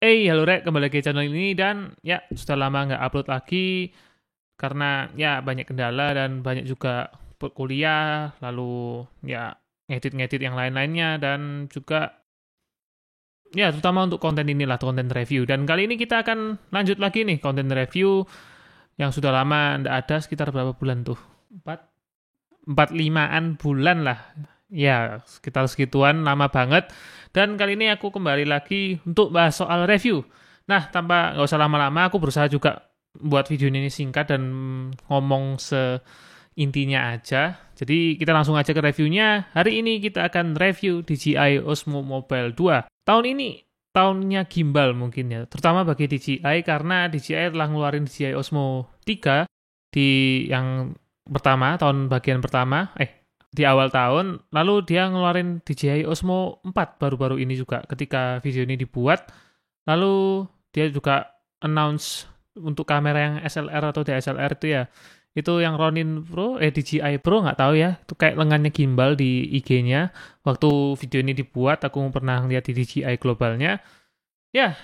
Halo Rek, kembali lagi ke channel ini dan ya sudah lama nggak upload lagi karena ya banyak kendala dan banyak juga kuliah, lalu ya ngedit-ngedit yang lain-lainnya dan juga ya terutama untuk konten inilah, konten review. Dan kali ini kita akan lanjut lagi nih konten review yang sudah lama nggak ada, sekitar berapa bulan tuh? 4-5an bulan lah. Ya, sekitar segituan, lama banget. Dan kali ini aku kembali lagi untuk bahas soal review. Nah, tanpa nggak usah lama-lama, aku berusaha juga buat video ini singkat dan ngomong seintinya aja. Jadi kita langsung aja ke reviewnya. Hari ini kita akan review DJI Osmo Mobile 2. Tahun ini tahunnya gimbal mungkin ya, terutama bagi DJI karena DJI telah ngeluarin DJI Osmo 3 di yang pertama, tahun bagian pertama, di awal tahun, lalu dia ngeluarin DJI Osmo 4 baru-baru ini juga ketika video ini dibuat. Lalu dia juga announce untuk kamera yang SLR atau DSLR itu ya, itu yang Ronin Pro, DJI Pro nggak tahu ya, itu kayak lengannya gimbal di IG-nya. Waktu video ini dibuat, aku pernah lihat di DJI globalnya. Ya,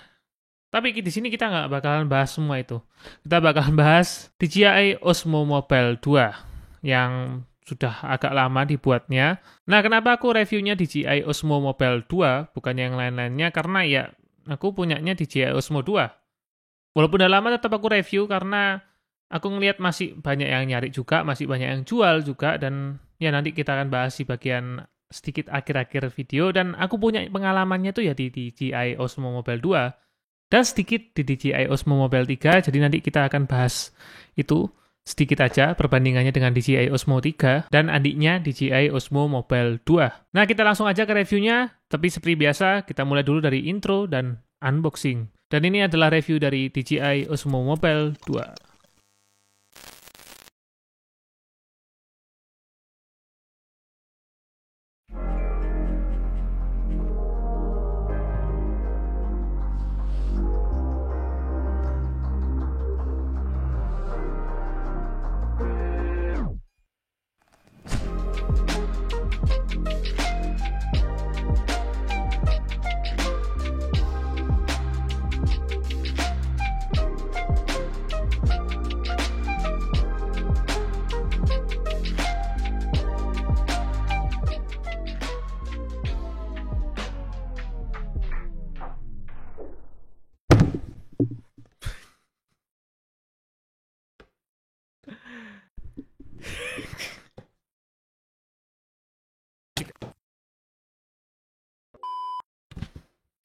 tapi di sini kita nggak bakalan bahas semua itu. Kita bakalan bahas DJI Osmo Mobile 2 yang sudah agak lama dibuatnya. Nah, kenapa aku reviewnya DJI Osmo Mobile 2, bukannya yang lain-lainnya? Karena ya, aku punyanya DJI Osmo 2. Walaupun udah lama, tetap aku review karena aku ngelihat masih banyak yang nyari juga, masih banyak yang jual juga, dan ya nanti kita akan bahas di bagian sedikit akhir-akhir video, dan aku punya pengalamannya tuh ya di DJI Osmo Mobile 2, dan sedikit di DJI Osmo Mobile 3, jadi nanti kita akan bahas itu sedikit aja perbandingannya dengan DJI Osmo 3 dan adiknya DJI Osmo Mobile 2. Nah, kita langsung aja ke reviewnya, tapi seperti biasa kita mulai dulu dari intro dan unboxing. Dan ini adalah review dari DJI Osmo Mobile 2.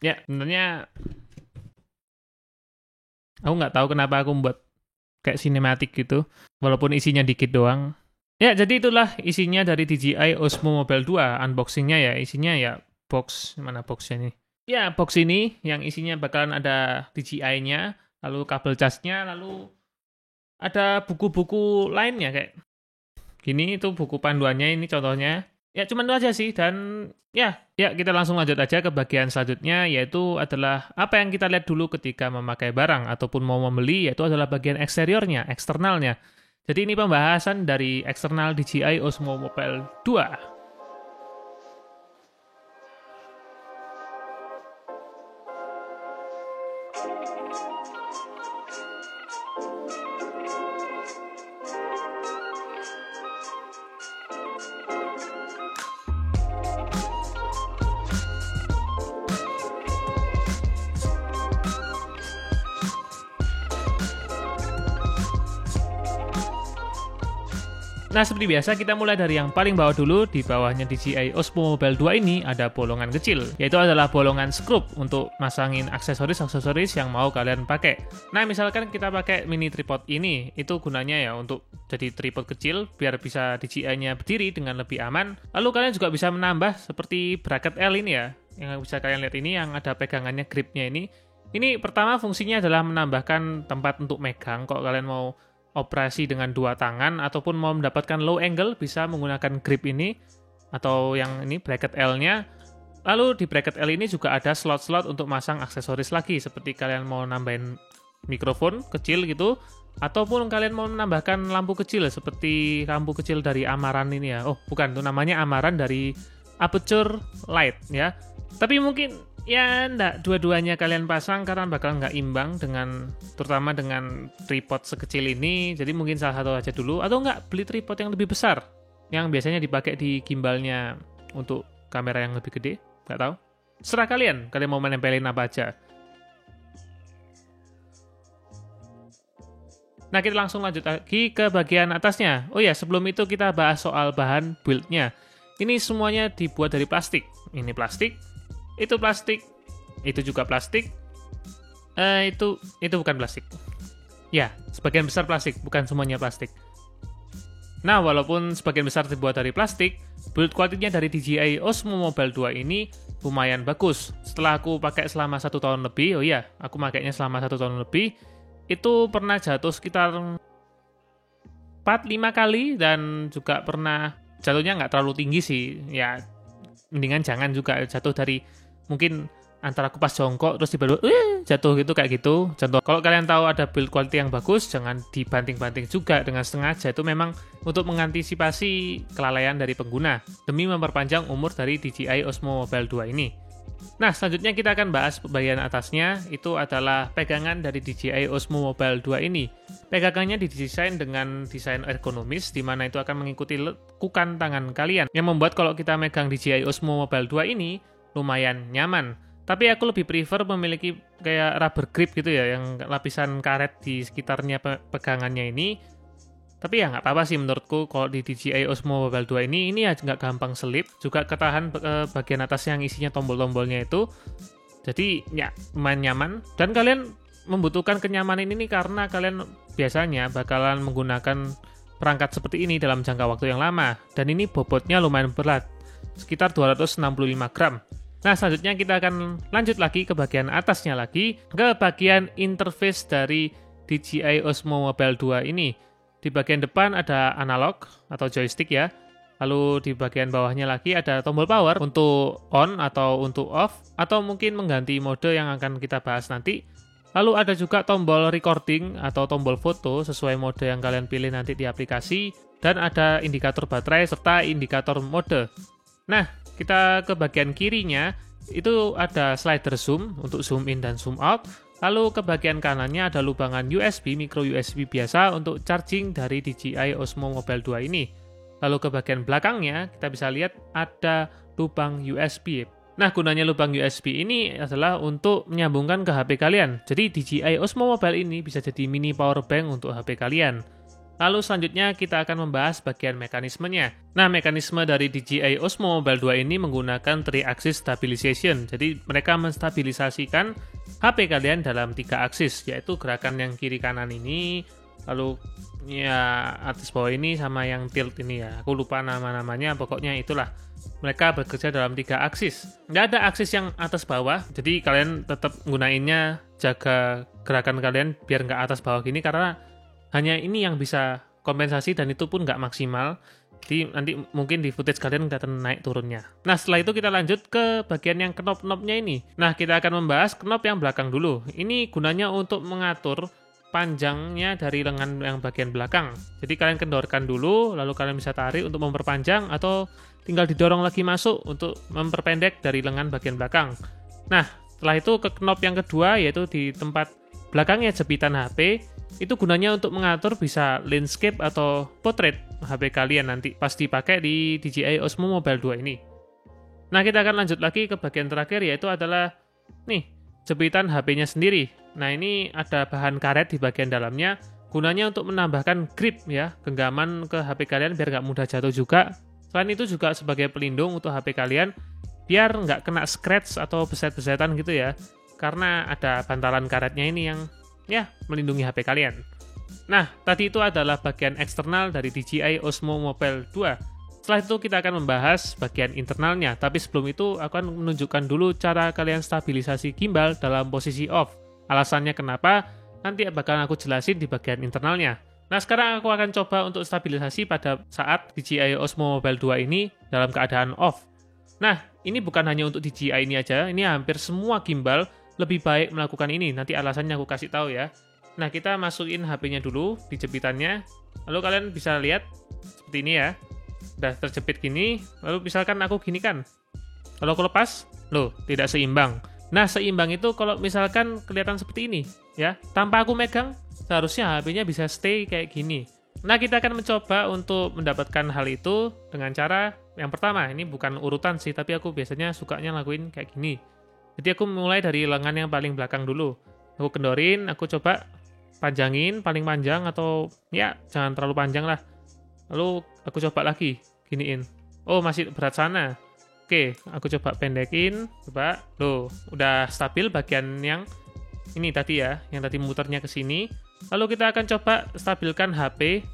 Ya, sebenarnya aku nggak tahu kenapa aku membuat kayak sinematik gitu, walaupun isinya dikit doang. Ya, jadi itulah isinya dari DJI Osmo Mobile 2, unboxingnya ya, isinya ya box, mana boxnya nih? Ya, box ini yang isinya bakalan ada DJI-nya, lalu kabel casnya, lalu ada buku-buku lainnya kayak gini, itu buku panduannya ini contohnya. Ya, cuman itu aja sih, dan ya kita langsung lanjut aja ke bagian selanjutnya, yaitu adalah apa yang kita lihat dulu ketika memakai barang ataupun mau membeli, yaitu adalah bagian eksteriornya, eksternalnya. Jadi ini pembahasan dari eksternal DJI Osmo Mobile 2. Nah, seperti biasa kita mulai dari yang paling bawah dulu. Di bawahnya DJI Osmo Mobile 2 ini ada bolongan kecil, yaitu adalah bolongan skrup untuk masangin aksesoris-aksesoris yang mau kalian pakai. Nah, misalkan kita pakai mini tripod ini, itu gunanya ya untuk jadi tripod kecil biar bisa DJI-nya berdiri dengan lebih aman. Lalu kalian juga bisa menambah seperti bracket L ini ya, yang bisa kalian lihat ini yang ada pegangannya, gripnya ini. Ini pertama fungsinya adalah menambahkan tempat untuk megang kalau kalian mau operasi dengan dua tangan ataupun mau mendapatkan low angle bisa menggunakan grip ini atau yang ini bracket L-nya. Lalu di bracket L ini juga ada slot-slot untuk masang aksesoris lagi, seperti kalian mau nambahin mikrofon kecil gitu, ataupun kalian mau menambahkan lampu kecil seperti lampu kecil dari Amaran ini ya. Oh, bukan, itu namanya Amaran dari Aperture Light ya. Tapi mungkin Ya, nggak dua-duanya kalian pasang karena bakal nggak imbang terutama dengan tripod sekecil ini. Jadi mungkin salah satu aja dulu, atau nggak beli tripod yang lebih besar, yang biasanya dipakai di gimbalnya untuk kamera yang lebih gede. Nggak tahu. Serah kalian mau menempelin apa aja. Nah, kita langsung lanjut lagi ke bagian atasnya. Oh ya, sebelum itu kita bahas soal bahan build-nya. Ini semuanya dibuat dari plastik. Ini plastik, itu plastik, itu juga plastik, itu bukan plastik. Ya, sebagian besar plastik, bukan semuanya plastik. Nah, walaupun sebagian besar dibuat dari plastik, build quality-nya dari DJI Osmo Mobile 2 ini lumayan bagus. Setelah aku pakai selama 1 tahun lebih, aku pakainya selama 1 tahun lebih, itu pernah jatuh sekitar 4-5 kali, dan juga pernah jatuhnya nggak terlalu tinggi sih. Ya, mendingan jangan juga jatuh dari mungkin antara aku pas jongkok terus tiba-tiba jatuh gitu, kayak gitu. Contoh, kalau kalian tahu ada build quality yang bagus, jangan dibanting-banting juga dengan sengaja. Itu memang untuk mengantisipasi kelalaian dari pengguna demi memperpanjang umur dari DJI Osmo Mobile 2 ini. Nah, selanjutnya kita akan bahas bagian atasnya. Itu adalah pegangan dari DJI Osmo Mobile 2 ini. Pegangannya didesain dengan desain ergonomis, di mana itu akan mengikuti lekukan tangan kalian, yang membuat kalau kita megang DJI Osmo Mobile 2 ini lumayan nyaman. Tapi aku lebih prefer memiliki kayak rubber grip gitu ya, yang lapisan karet di sekitarnya pegangannya ini. Tapi ya nggak apa-apa sih menurutku kalau di DJI Osmo Mobile 2 ini ya nggak gampang selip, juga ketahan bagian atas yang isinya tombol-tombolnya itu. Jadi ya lumayan nyaman, dan kalian membutuhkan kenyamanan ini karena kalian biasanya bakalan menggunakan perangkat seperti ini dalam jangka waktu yang lama, dan ini bobotnya lumayan berat, sekitar 265 gram. Nah, selanjutnya kita akan lanjut lagi ke bagian atasnya lagi, ke bagian interface dari DJI Osmo Mobile 2 ini. Di bagian depan ada analog atau joystick ya. Lalu di bagian bawahnya lagi ada tombol power untuk on atau untuk off, atau mungkin mengganti mode yang akan kita bahas nanti. Lalu ada juga tombol recording atau tombol foto sesuai mode yang kalian pilih nanti di aplikasi, dan ada indikator baterai serta indikator mode. Nah, kita ke bagian kirinya, itu ada slider zoom untuk zoom in dan zoom out. Lalu ke bagian kanannya ada lubangan USB, micro USB biasa untuk charging dari DJI Osmo Mobile 2 ini. Lalu ke bagian belakangnya, kita bisa lihat ada lubang USB. Nah, gunanya lubang USB ini adalah untuk menyambungkan ke HP kalian. Jadi DJI Osmo Mobile ini bisa jadi mini power bank untuk HP kalian. Lalu selanjutnya kita akan membahas bagian mekanismenya. Nah, mekanisme dari DJI Osmo Mobile 2 ini menggunakan 3-axis stabilization. Jadi mereka menstabilisasikan HP kalian dalam 3 aksis, yaitu gerakan yang kiri kanan ini, lalu ya atas bawah ini, sama yang tilt ini ya. Aku lupa nama-namanya, pokoknya itulah. Mereka bekerja dalam 3 aksis. Nggak ada aksis yang atas bawah, jadi kalian tetap gunainnya jaga gerakan kalian biar nggak atas bawah gini, karena hanya ini yang bisa kompensasi, dan itu pun nggak maksimal. Jadi nanti mungkin di footage kalian kelihatan naik turunnya. Nah, setelah itu kita lanjut ke bagian yang knob-knobnya ini. Nah, kita akan membahas knob yang belakang dulu. Ini gunanya untuk mengatur panjangnya dari lengan yang bagian belakang. Jadi kalian kendorkan dulu, lalu kalian bisa tarik untuk memperpanjang, atau tinggal didorong lagi masuk untuk memperpendek dari lengan bagian belakang. Nah, setelah itu ke knob yang kedua, yaitu di tempat belakangnya jepitan HP. Itu gunanya untuk mengatur bisa landscape atau portrait HP kalian nanti pas dipakai di DJI Osmo Mobile 2 ini. Nah, kita akan lanjut lagi ke bagian terakhir, yaitu adalah nih, jepitan HP-nya sendiri. Nah, ini ada bahan karet di bagian dalamnya, gunanya untuk menambahkan grip ya, genggaman ke HP kalian biar nggak mudah jatuh juga. Selain itu juga sebagai pelindung untuk HP kalian, biar nggak kena scratch atau beset-besetan gitu ya, karena ada bantalan karetnya ini yang ya melindungi HP kalian. Nah, tadi itu adalah bagian eksternal dari DJI Osmo Mobile 2. Setelah itu kita akan membahas bagian internalnya, tapi sebelum itu aku akan menunjukkan dulu cara kalian stabilisasi gimbal dalam posisi off. Alasannya kenapa, nanti bakal aku jelasin di bagian internalnya. Nah, sekarang aku akan coba untuk stabilisasi pada saat DJI Osmo Mobile 2 ini dalam keadaan off. Nah, ini bukan hanya untuk DJI ini aja, ini hampir semua gimbal lebih baik melakukan ini. Nanti alasannya aku kasih tahu ya. Nah, kita masukin HP-nya dulu di jepitannya. Lalu kalian bisa lihat seperti ini ya. Udah terjepit gini. Lalu misalkan aku gini kan. Kalau aku lepas, loh, tidak seimbang. Nah, seimbang itu kalau misalkan kelihatan seperti ini, ya. Tanpa aku megang, seharusnya HP-nya bisa stay kayak gini. Nah, kita akan mencoba untuk mendapatkan hal itu dengan cara yang pertama. Ini bukan urutan sih, tapi aku biasanya sukanya lakuin kayak gini. Jadi aku mulai dari lengan yang paling belakang dulu. Aku kendorin, aku coba panjangin, paling panjang atau ya jangan terlalu panjang lah. Lalu aku coba lagi, giniin. Oh, masih berat sana. Oke, aku coba pendekin, coba. Loh, udah stabil bagian yang ini tadi ya, yang tadi muternya ke sini. Lalu kita akan coba stabilkan HP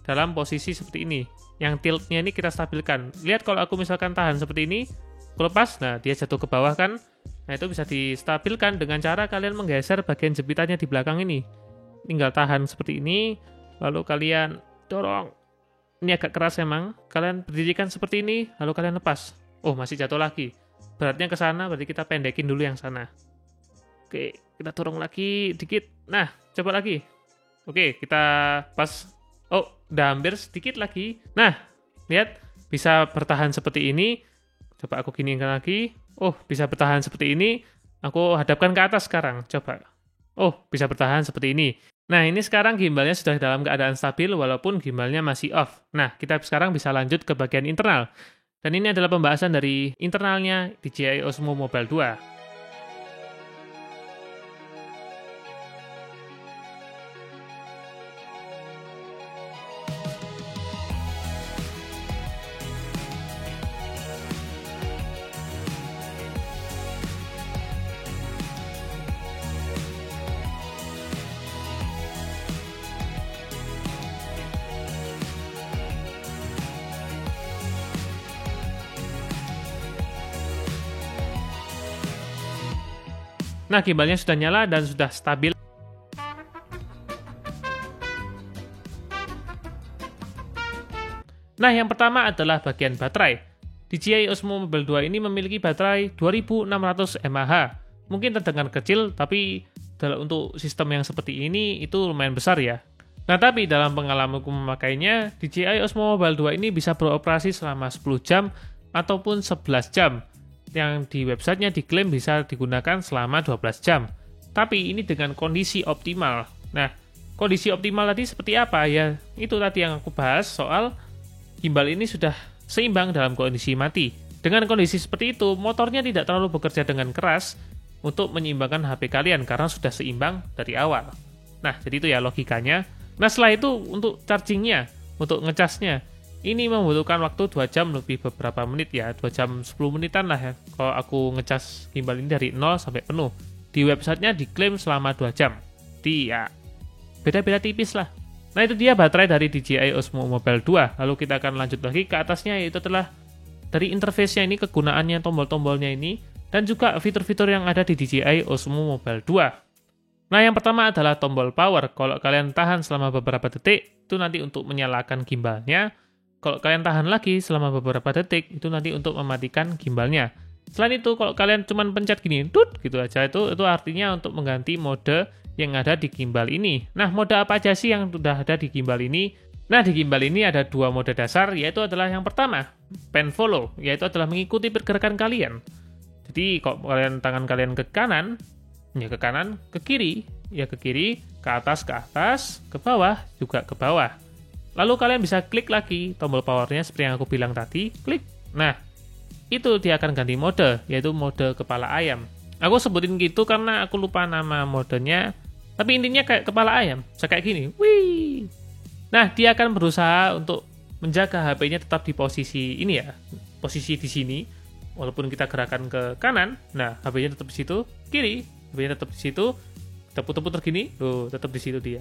dalam posisi seperti ini. Yang tiltnya ini kita stabilkan. Lihat kalau aku misalkan tahan seperti ini, aku lepas, nah dia jatuh ke bawah kan. Nah itu bisa distabilkan dengan cara kalian menggeser bagian jepitannya di belakang ini. Tinggal tahan seperti ini, lalu kalian dorong. Ini agak keras emang. Kalian berdirikan seperti ini, lalu kalian lepas. Oh, masih jatuh lagi. Beratnya ke sana, berarti kita pendekin dulu yang sana. Oke, kita dorong lagi dikit. Nah, coba lagi. Oke, kita pas. Oh, udah hampir sedikit lagi. Nah, lihat. Bisa bertahan seperti ini. Coba aku giniin lagi. Oh, bisa bertahan seperti ini. Aku hadapkan ke atas sekarang. Coba. Oh, bisa bertahan seperti ini. Nah, ini sekarang gimbalnya sudah dalam keadaan stabil walaupun gimbalnya masih off. Nah, kita sekarang bisa lanjut ke bagian internal. Dan ini adalah pembahasan dari internalnya DJI Osmo Mobile 2. Nah, gimbalnya sudah nyala dan sudah stabil. Nah, yang pertama adalah bagian baterai. DJI Osmo Mobile 2 ini memiliki baterai 2600 mAh. Mungkin terdengar kecil, tapi untuk sistem yang seperti ini itu lumayan besar ya. Nah, tapi dalam pengalamanku memakainya, DJI Osmo Mobile 2 ini bisa beroperasi selama 10 jam ataupun 11 jam. Yang di websitenya diklaim bisa digunakan selama 12 jam. Tapi ini dengan kondisi optimal. Nah, kondisi optimal tadi seperti apa? Ya, itu tadi yang aku bahas soal gimbal ini sudah seimbang dalam kondisi mati. Dengan kondisi seperti itu, motornya tidak terlalu bekerja dengan keras untuk menyeimbangkan HP kalian karena sudah seimbang dari awal. Nah, jadi itu ya logikanya. Nah, setelah itu untuk chargingnya, untuk ngecasnya, ini membutuhkan waktu 2 jam lebih beberapa menit ya, 2 jam 10 menitan lah ya, kalau aku ngecas gimbal ini dari 0 sampai penuh. Di websitenya diklaim selama 2 jam. Jadi ya, beda-beda tipis lah. Nah itu dia baterai dari DJI Osmo Mobile 2. Lalu kita akan lanjut lagi ke atasnya, yaitu adalah dari interface-nya ini, kegunaannya tombol-tombolnya ini, dan juga fitur-fitur yang ada di DJI Osmo Mobile 2. Nah yang pertama adalah tombol power. Kalau kalian tahan selama beberapa detik, itu nanti untuk menyalakan gimbalnya. Kalau kalian tahan lagi selama beberapa detik, itu nanti untuk mematikan gimbalnya. Selain itu, kalau kalian cuma pencet gini, tut, gitu aja, itu artinya untuk mengganti mode yang ada di gimbal ini. Nah, mode apa aja sih yang sudah ada di gimbal ini? Nah, di gimbal ini ada 2 mode dasar, yaitu adalah yang pertama, pan follow, yaitu adalah mengikuti pergerakan kalian. Jadi, kalau tangan kalian ke kanan, ya ke kanan, ke kiri, ya ke kiri, ke atas, ke bawah, juga ke bawah. Lalu kalian bisa klik lagi tombol powernya seperti yang aku bilang tadi, klik. Nah, itu dia akan ganti mode, yaitu mode kepala ayam. Aku sebutin gitu karena aku lupa nama modenya, tapi intinya kayak kepala ayam, bisa kayak gini. Wih. Nah, dia akan berusaha untuk menjaga HP-nya tetap di posisi ini ya, posisi di sini. Walaupun kita gerakan ke kanan, nah HP-nya tetap di situ, kiri, HP-nya tetap di situ, kita putar-putar gini, loh, tetap di situ dia.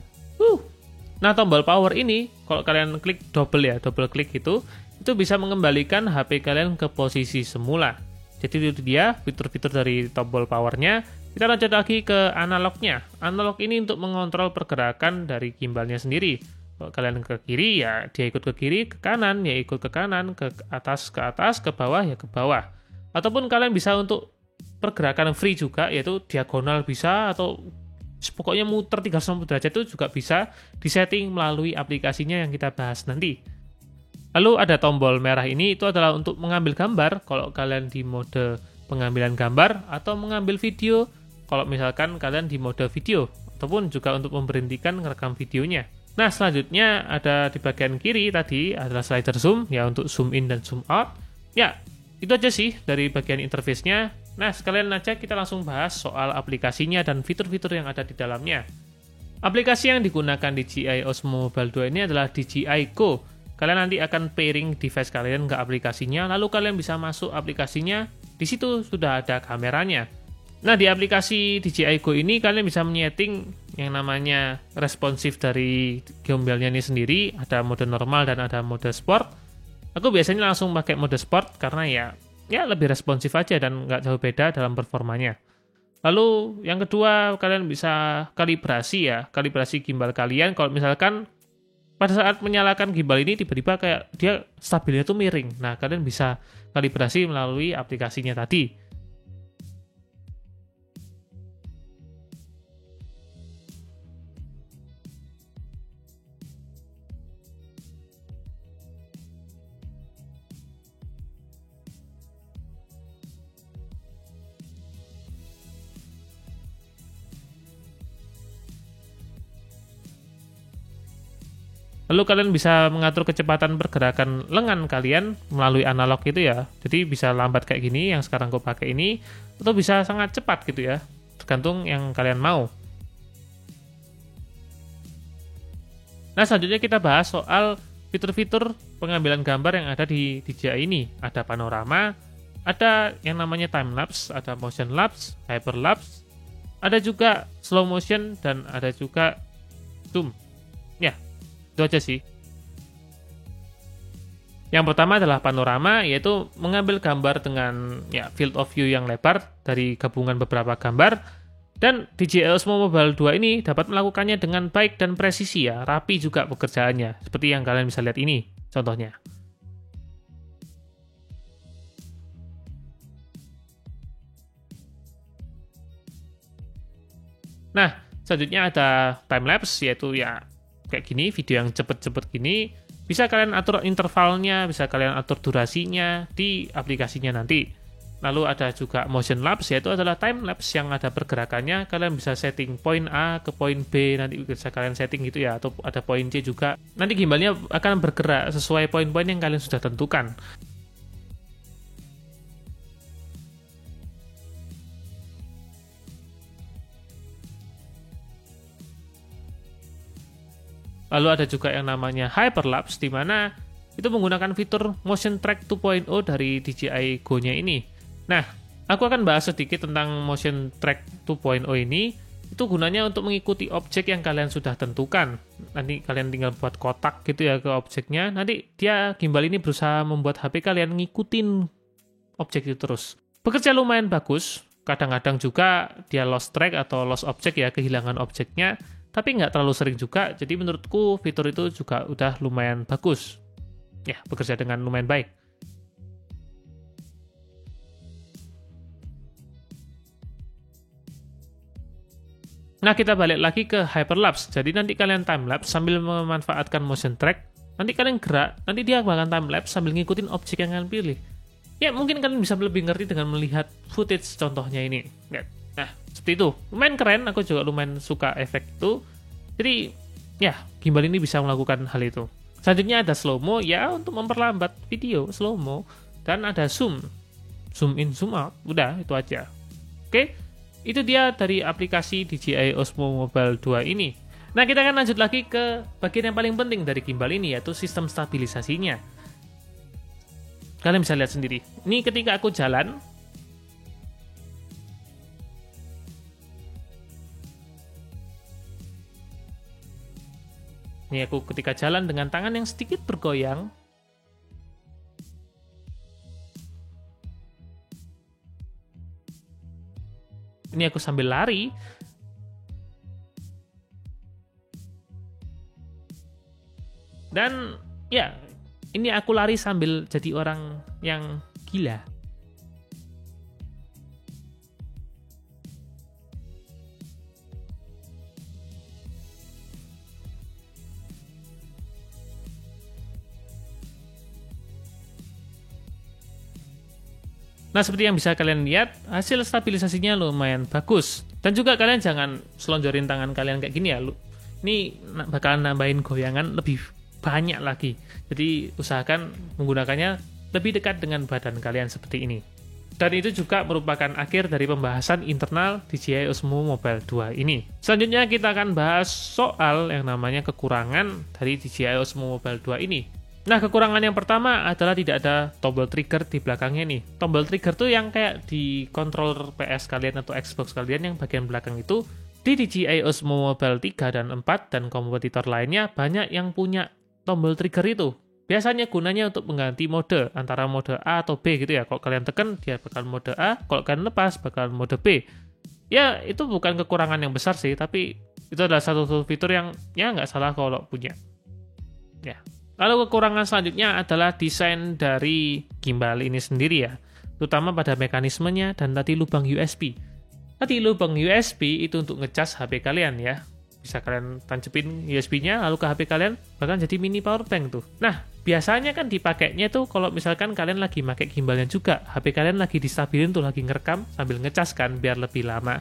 Nah, tombol power ini, kalau kalian klik double klik itu bisa mengembalikan HP kalian ke posisi semula. Jadi itu dia fitur-fitur dari tombol powernya. Kita lanjut lagi ke analognya. Analog ini untuk mengontrol pergerakan dari gimbalnya sendiri. Kalau kalian ke kiri, ya dia ikut ke kiri, ke kanan, ya ikut ke kanan, ke atas, ke bawah, ya ke bawah. Ataupun kalian bisa untuk pergerakan free juga, yaitu diagonal bisa, atau pokoknya muter 360 derajat itu juga bisa disetting melalui aplikasinya yang kita bahas nanti. Lalu ada tombol merah ini, itu adalah untuk mengambil gambar. Kalau kalian di mode pengambilan gambar atau mengambil video kalau misalkan kalian di mode video, ataupun juga untuk memberhentikan merekam videonya. Nah, selanjutnya ada di bagian kiri tadi adalah slider zoom, ya untuk zoom in dan zoom out. Ya, itu aja sih dari bagian interface-nya. Nah, sekalian aja kita langsung bahas soal aplikasinya dan fitur-fitur yang ada di dalamnya. Aplikasi yang digunakan DJI Osmo Mobile 2 ini adalah DJI Go. Kalian nanti akan pairing device kalian ke aplikasinya, lalu kalian bisa masuk aplikasinya, di situ sudah ada kameranya. Nah, di aplikasi DJI Go ini kalian bisa menyeting yang namanya responsif dari gimbalnya ini sendiri, ada mode normal dan ada mode sport. Aku biasanya langsung pakai mode sport karena ya lebih responsif aja dan nggak jauh beda dalam performanya. Lalu yang kedua, kalian bisa kalibrasi gimbal kalian. Kalau misalkan pada saat menyalakan gimbal ini tiba-tiba kayak dia stabilnya tuh miring. Nah, kalian bisa kalibrasi melalui aplikasinya tadi. Lalu kalian bisa mengatur kecepatan pergerakan lengan kalian melalui analog gitu ya. Jadi bisa lambat kayak gini yang sekarang gue pakai ini, atau bisa sangat cepat gitu ya. Tergantung yang kalian mau. Nah, selanjutnya kita bahas soal fitur-fitur pengambilan gambar yang ada di DJI ini. Ada panorama, ada yang namanya time lapse, ada motion lapse, hyperlapse, ada juga slow motion, dan ada juga zoom. Ya, itu aja sih. Yang pertama adalah panorama, yaitu mengambil gambar dengan field of view yang lebar dari gabungan beberapa gambar. Dan DJI Osmo Mobile 2 ini dapat melakukannya dengan baik dan presisi ya, rapi juga pekerjaannya. Seperti yang kalian bisa lihat ini, contohnya. Nah, selanjutnya ada time-lapse, yaitu kayak gini, video yang cepet-cepet gini. Bisa kalian atur intervalnya, bisa kalian atur durasinya di aplikasinya nanti. Lalu ada juga motion lapse, yaitu adalah time lapse yang ada pergerakannya. Kalian bisa setting poin A ke poin B, nanti bisa kalian setting gitu ya, atau ada poin C juga. Nanti gimbalnya akan bergerak sesuai poin-poin yang kalian sudah tentukan. Lalu ada juga yang namanya hyperlapse, di mana itu menggunakan fitur motion track 2.0 dari DJI Go-nya ini. Nah, aku akan bahas sedikit tentang motion track 2.0 ini. Itu gunanya untuk mengikuti objek yang kalian sudah tentukan. Nanti kalian tinggal buat kotak gitu ya ke objeknya. Nanti gimbal ini berusaha membuat HP kalian ngikutin objek itu terus. Bekerja lumayan bagus. Kadang-kadang juga dia lost track atau lost object ya, kehilangan objeknya. Tapi nggak terlalu sering juga. Jadi menurutku fitur itu juga udah lumayan bagus. Ya, bekerja dengan lumayan baik. Nah, kita balik lagi ke hyperlapse. Jadi nanti kalian timelapse sambil memanfaatkan motion track. Nanti kalian gerak, nanti dia bakal timelapse sambil ngikutin objek yang kalian pilih. Ya, mungkin kalian bisa lebih ngerti dengan melihat footage contohnya ini. Nah, seperti itu. Lumayan keren, aku juga lumayan suka efek itu. Jadi, gimbal ini bisa melakukan hal itu. Selanjutnya ada slow-mo, ya untuk memperlambat video, slow-mo. Dan ada zoom. Zoom in, zoom out. Udah, itu aja. Oke? Itu dia dari aplikasi DJI Osmo Mobile 2 ini. Nah, kita akan lanjut lagi ke bagian yang paling penting dari gimbal ini, yaitu sistem stabilisasinya. Kalian bisa lihat sendiri. Ini ketika aku jalan, ini aku ketika jalan dengan tangan yang sedikit bergoyang, ini aku sambil lari, dan ini aku lari sambil jadi orang yang gila. Nah, seperti yang bisa kalian lihat, hasil stabilisasinya lumayan bagus. Dan juga kalian jangan selonjorin tangan kalian kayak gini ya. Ini bakalan nambahin goyangan lebih banyak lagi. Jadi usahakan menggunakannya lebih dekat dengan badan kalian seperti ini. Dan itu juga merupakan akhir dari pembahasan internal DJI Osmo Mobile 2 ini. Selanjutnya kita akan bahas soal yang namanya kekurangan dari DJI Osmo Mobile 2 ini. Nah, kekurangan yang pertama adalah tidak ada tombol trigger di belakangnya nih. Tombol trigger tuh yang kayak di controller PS kalian atau Xbox kalian yang bagian belakang itu. Di DJI Osmo Mobile 3 dan 4 dan kompetitor lainnya banyak yang punya tombol trigger itu. Biasanya gunanya untuk mengganti mode antara mode A atau B gitu ya. Kalau kalian tekan dia bakal mode A, kalau kalian lepas bakal mode B. Ya, itu bukan kekurangan yang besar sih, tapi itu adalah satu fitur yang ya nggak salah kalau punya. Ya. Lalu kekurangan selanjutnya adalah desain dari gimbal ini sendiri ya, terutama pada mekanismenya dan tadi lubang USB. Tadi lubang USB itu untuk ngecas HP kalian ya. Bisa kalian tancepin USB-nya lalu ke HP kalian, bahkan jadi mini power bank tuh. Nah, biasanya kan dipakainya tuh kalau misalkan kalian lagi pakai gimbalnya juga, HP kalian lagi distabilin tuh, lagi ngerekam sambil ngecas kan biar lebih lama.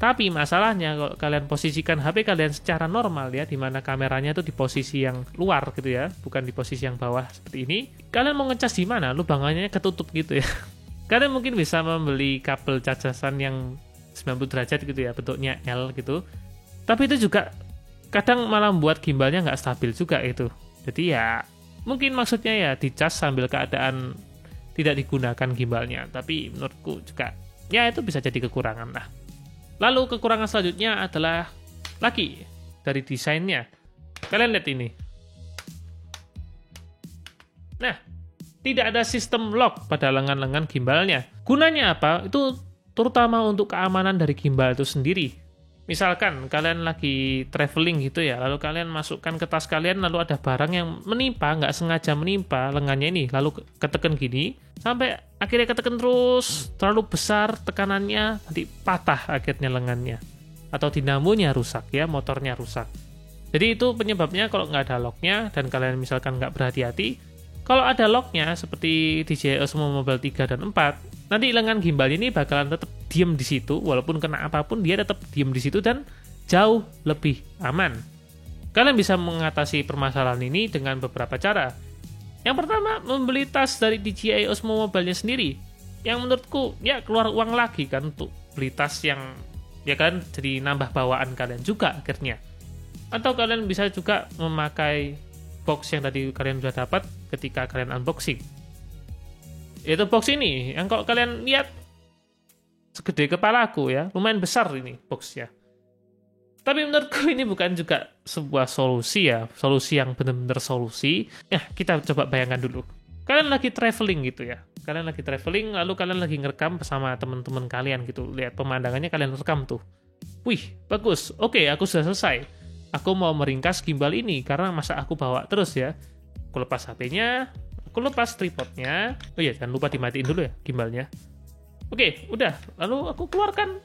Tapi masalahnya kalau kalian posisikan HP kalian secara normal ya, dimana kameranya tuh di posisi yang luar gitu ya, bukan di posisi yang bawah seperti ini. Kalian mau ngecas di mana? Lubangannya ketutup gitu ya. Kalian mungkin bisa membeli kabel cacasan yang 90 derajat gitu ya, bentuknya L gitu. Tapi itu juga kadang malah membuat gimbalnya nggak stabil juga itu. Jadi ya mungkin maksudnya ya dicas sambil keadaan tidak digunakan gimbalnya. Tapi menurutku juga ya itu bisa jadi kekurangan lah. Lalu kekurangan selanjutnya adalah lagi dari desainnya. Kalian lihat ini. Nah, tidak ada sistem lock pada lengan-lengan gimbalnya. Gunanya apa? Itu terutama untuk keamanan dari gimbal itu sendiri. Misalkan kalian lagi traveling gitu ya, lalu kalian masukkan ke tas kalian, lalu ada barang yang menimpa, nggak sengaja menimpa lengannya ini, lalu keteken gini, sampai akhirnya keteken terus, terlalu besar tekanannya, nanti patah akhirnya lengannya. Atau dinamonya rusak ya, motornya rusak. Jadi itu penyebabnya kalau nggak ada locknya, dan kalian misalkan nggak berhati-hati, kalau ada locknya, seperti DJI Osmo Mobile 3 dan 4, nanti lengan gimbal ini bakalan tetap diem di situ, walaupun kena apapun dia tetap diem di situ dan jauh lebih aman. Kalian bisa mengatasi permasalahan ini dengan beberapa cara. Yang pertama, membeli tas dari DJI Osmo Mobile-nya sendiri. Yang menurutku ya keluar uang lagi kan untuk beli tas yang ya kalian jadi nambah bawaan kalian juga akhirnya. Atau kalian bisa juga memakai box yang tadi kalian sudah dapat ketika kalian unboxing. Itu box ini, yang kalau kalian lihat segede kepalaku ya, lumayan besar ini boxnya. Tapi menurutku ini bukan juga sebuah solusi ya, solusi yang benar-benar solusi. Ya, kita coba bayangkan dulu. Kalian lagi traveling gitu ya, kalian lagi traveling, lalu kalian lagi ngerekam bersama teman-teman kalian gitu. Lihat pemandangannya kalian rekam tuh. Wih, bagus. Oke, aku sudah selesai. Aku mau meringkas gimbal ini, karena masa aku bawa terus ya. Aku lepas HP-nya, aku lepas tripodnya. Oh iya, jangan lupa dimatiin dulu ya gimbalnya. Oke, udah. Lalu aku keluarkan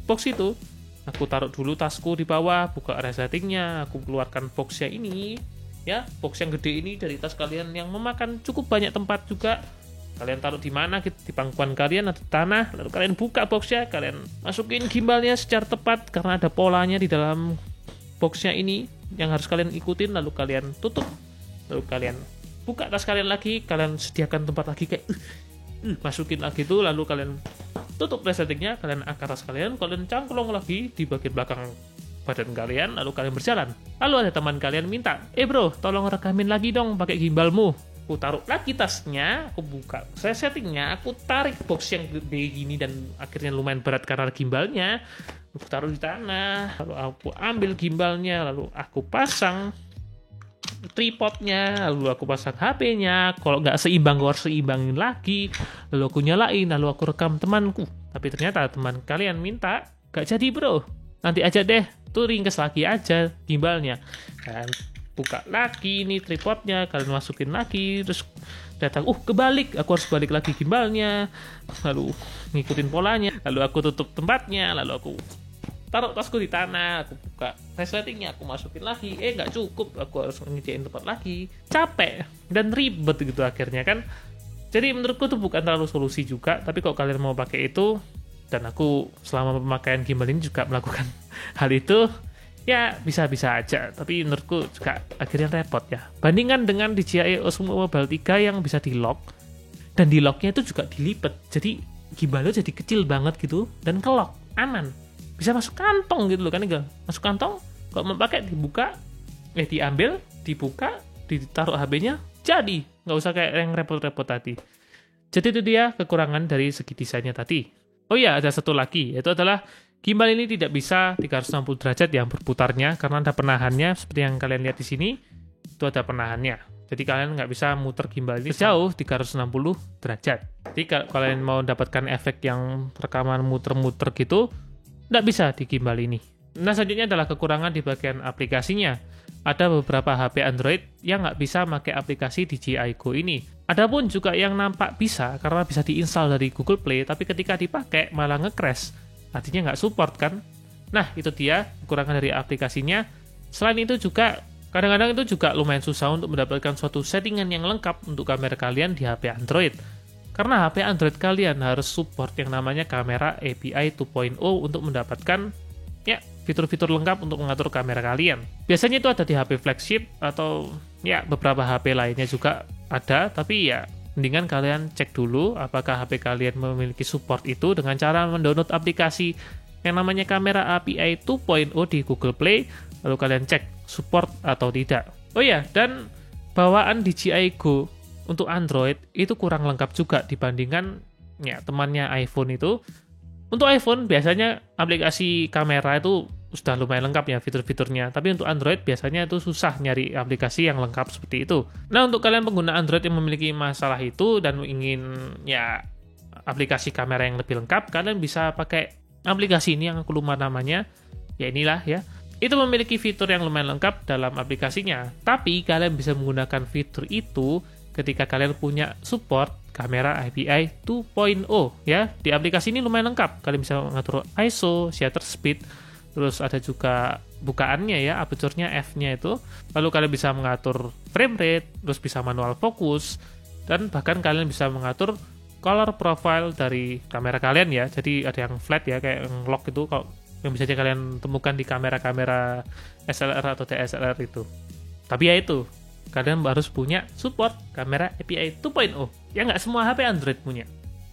box itu. Aku taruh dulu tasku di bawah, buka resettingnya, aku keluarkan boxnya ini. Ya, box yang gede ini dari tas kalian yang memakan cukup banyak tempat juga. Kalian taruh di mana? Di pangkuan kalian atau tanah. Lalu kalian buka boxnya, kalian masukin gimbalnya secara tepat karena ada polanya di dalam boxnya ini yang harus kalian ikutin. Lalu kalian tutup. Lalu kalian buka tas kalian lagi, kalian sediakan tempat lagi kayak masukin lagi tuh, lalu kalian tutup resettingnya, kalian angkat tas kalian cangklong lagi di bagian belakang badan kalian, lalu kalian berjalan. Lalu ada teman kalian minta, bro, tolong rekamin lagi dong pakai gimbalmu. Aku taruh lagi tasnya, aku buka resettingnya, aku tarik box yang gede gini dan akhirnya lumayan berat karena gimbalnya. Aku taruh di tanah, lalu aku ambil gimbalnya, lalu aku pasang tripodnya, lalu aku pasang HP-nya. Kalau nggak seimbang, gue harus seimbangin lagi. Lalu aku nyalain, lalu aku rekam temanku. Tapi ternyata teman kalian minta, gak jadi bro, nanti aja deh, tuh ringkes lagi aja gimbalnya. Dan buka lagi nih tripodnya, kalian masukin lagi, terus datang, kebalik, aku harus balik lagi gimbalnya. Lalu ngikutin polanya, lalu aku tutup tempatnya, lalu aku taruh tasku di tanah, aku buka resettingnya, aku masukin lagi, nggak cukup, aku harus ngisiin tempat lagi, capek dan ribet gitu akhirnya kan. Jadi menurutku itu bukan terlalu solusi juga, tapi kalau kalian mau pakai itu, dan aku selama pemakaian gimbal ini juga melakukan hal itu, ya bisa-bisa aja. Tapi menurutku juga akhirnya repot ya. Bandingkan dengan DJI Osmo Mobile 3 yang bisa di-lock, dan di locknya itu juga dilipat. Jadi gimbalnya jadi kecil banget gitu, dan ke-lock, aman. Bisa masuk kantong gitu loh kan, enggak? Masuk kantong, kalau mau pakai dibuka, diambil, dibuka, ditaruh HP-nya, jadi. Nggak usah kayak yang repot-repot tadi. Jadi itu dia kekurangan dari segi desainnya tadi. Oh iya, ada satu lagi, yaitu adalah gimbal ini tidak bisa 360 derajat yang berputarnya, karena ada penahannya, seperti yang kalian lihat di sini, itu ada penahannya. Jadi kalian nggak bisa muter gimbal ini sejauh 360 derajat. Jadi kalau kalian mau dapatkan efek yang rekaman muter-muter gitu, nggak bisa di gimbal ini. Nah, selanjutnya adalah kekurangan di bagian aplikasinya. Ada beberapa HP Android yang nggak bisa pakai aplikasi DJI Go ini. Adapun juga yang nampak bisa, karena bisa diinstal dari Google Play, tapi ketika dipakai malah nge-crash. Artinya nggak support kan? Nah, itu dia kekurangan dari aplikasinya. Selain itu juga, kadang-kadang itu juga lumayan susah untuk mendapatkan suatu settingan yang lengkap untuk kamera kalian di HP Android. Karena HP Android kalian harus support yang namanya kamera API 2.0 untuk mendapatkan fitur-fitur lengkap untuk mengatur kamera kalian. Biasanya itu ada di HP flagship atau beberapa HP lainnya juga ada, tapi mendingan kalian cek dulu apakah HP kalian memiliki support itu dengan cara mendownload aplikasi yang namanya kamera API 2.0 di Google Play, lalu kalian cek support atau tidak. Oh iya, dan bawaan DJI Go untuk Android itu kurang lengkap juga dibandingkan temannya iPhone itu. Untuk iPhone biasanya aplikasi kamera itu sudah lumayan lengkap ya fitur-fiturnya, tapi untuk Android biasanya itu susah nyari aplikasi yang lengkap seperti itu. Nah, untuk kalian pengguna Android yang memiliki masalah itu dan ingin aplikasi kamera yang lebih lengkap, kalian bisa pakai aplikasi ini yang aku lupa namanya, inilah ya. Itu memiliki fitur yang lumayan lengkap dalam aplikasinya, tapi kalian bisa menggunakan fitur itu ketika kalian punya support kamera API 2.0 ya. Di aplikasi ini lumayan lengkap. Kalian bisa mengatur ISO, shutter speed, terus ada juga bukaannya ya, aperture-nya f-nya itu. Lalu kalian bisa mengatur frame rate, terus bisa manual fokus, dan bahkan kalian bisa mengatur color profile dari kamera kalian ya. Jadi ada yang flat ya, kayak yang lock itu, kalau yang bisa kalian temukan di kamera-kamera SLR atau DSLR itu. Tapi ya itu, kalian harus punya support kamera API 2.0. Ya nggak semua HP Android punya.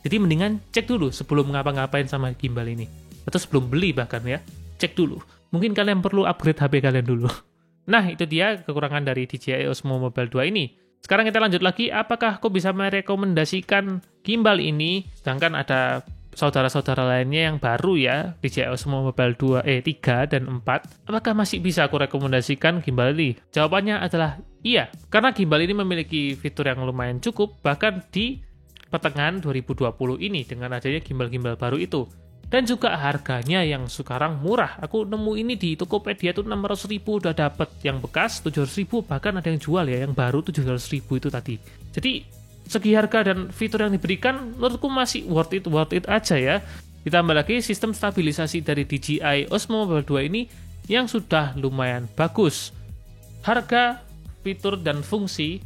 Jadi mendingan cek dulu sebelum ngapa-ngapain sama gimbal ini. Atau sebelum beli bahkan ya. Cek dulu. Mungkin kalian perlu upgrade HP kalian dulu. Nah, itu dia kekurangan dari DJI Osmo Mobile 2 ini. Sekarang kita lanjut lagi, apakah aku bisa merekomendasikan gimbal ini? Sedangkan ada saudara-saudara lainnya yang baru ya, DJI Osmo Mobile 3 dan 4. Apakah masih bisa aku rekomendasikan gimbal ini? Jawabannya adalah iya, karena gimbal ini memiliki fitur yang lumayan cukup, bahkan di pertengahan 2020 ini dengan adanya gimbal-gimbal baru itu. Dan juga harganya yang sekarang murah. Aku nemu ini di Tokopedia tuh 600.000 udah dapet, yang bekas 700.000, bahkan ada yang jual ya, yang baru 700.000 itu tadi. Jadi segi harga dan fitur yang diberikan menurutku masih worth it aja ya. Ditambah lagi sistem stabilisasi dari DJI Osmo Mobile 2 ini yang sudah lumayan bagus. Harga, fitur, dan fungsi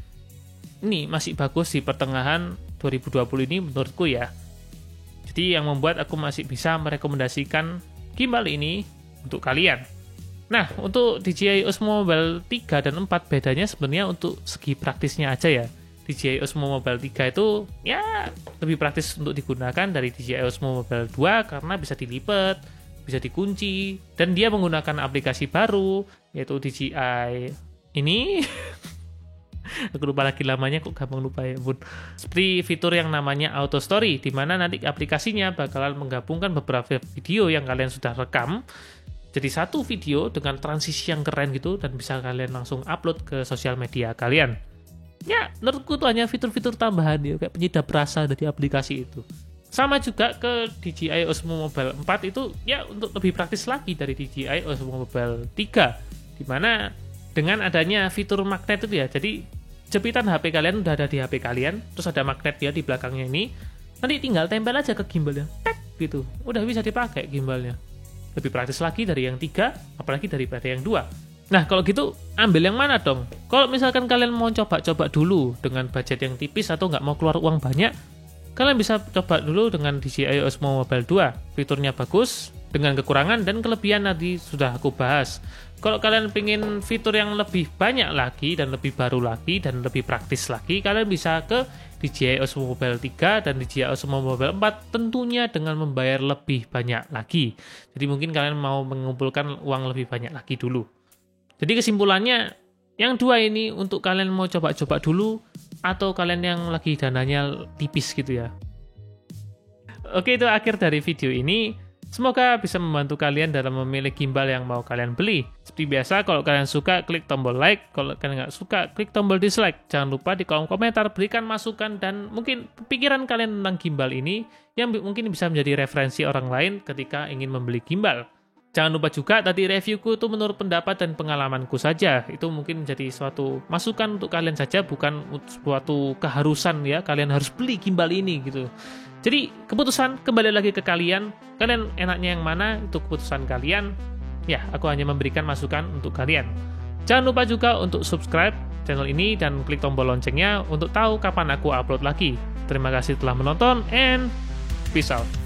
ini masih bagus di pertengahan 2020 ini menurutku ya. Jadi yang membuat aku masih bisa merekomendasikan gimbal ini untuk kalian. Nah, untuk DJI Osmo Mobile 3 dan 4 bedanya sebenarnya untuk segi praktisnya aja ya. DJI Osmo Mobile 3 itu lebih praktis untuk digunakan dari DJI Osmo Mobile 2 karena bisa dilipat, bisa dikunci, dan dia menggunakan aplikasi baru yaitu DJI ini aku lupa lagi namanya, kok gampang lupa ya bun. Seperti fitur yang namanya Auto Story, di mana nanti aplikasinya bakalan menggabungkan beberapa video yang kalian sudah rekam jadi satu video dengan transisi yang keren gitu, dan bisa kalian langsung upload ke sosial media kalian. Ya, menurutku itu hanya fitur-fitur tambahan ya, kayak penyedap rasa dari aplikasi itu. Sama juga ke DJI Osmo Mobile 4 itu ya untuk lebih praktis lagi dari DJI Osmo Mobile 3, dimana dengan adanya fitur magnet itu ya, jadi jepitan HP kalian udah ada di HP kalian, terus ada magnet ya di belakangnya ini, nanti tinggal tempel aja ke gimbalnya, tek gitu, udah bisa dipakai gimbalnya. Lebih praktis lagi dari yang 3, apalagi daripada yang 2. Nah, kalau gitu ambil yang mana dong? Kalau misalkan kalian mau coba-coba dulu dengan budget yang tipis atau nggak mau keluar uang banyak, kalian bisa coba dulu dengan DJI Osmo Mobile 2. Fiturnya bagus, dengan kekurangan dan kelebihan tadi sudah aku bahas. Kalau kalian pengen fitur yang lebih banyak lagi dan lebih baru lagi dan lebih praktis lagi, kalian bisa ke DJI Osmo Mobile 3 dan DJI Osmo Mobile 4, tentunya dengan membayar lebih banyak lagi. Jadi mungkin kalian mau mengumpulkan uang lebih banyak lagi dulu. Jadi kesimpulannya, yang dua ini untuk kalian mau coba-coba dulu atau kalian yang lagi dananya tipis gitu ya. Oke, itu akhir dari video ini. Semoga bisa membantu kalian dalam memilih gimbal yang mau kalian beli. Seperti biasa, kalau kalian suka, klik tombol like. Kalau kalian nggak suka, klik tombol dislike. Jangan lupa di kolom komentar berikan masukan dan mungkin pikiran kalian tentang gimbal ini yang mungkin bisa menjadi referensi orang lain ketika ingin membeli gimbal. Jangan lupa juga tadi reviewku itu menurut pendapat dan pengalamanku saja. Itu mungkin menjadi suatu masukan untuk kalian saja, bukan suatu keharusan ya. Kalian harus beli gimbal ini gitu. Jadi keputusan kembali lagi ke kalian. Kalian enaknya yang mana, itu keputusan kalian. Ya, aku hanya memberikan masukan untuk kalian. Jangan lupa juga untuk subscribe channel ini dan klik tombol loncengnya untuk tahu kapan aku upload lagi. Terima kasih telah menonton and peace out.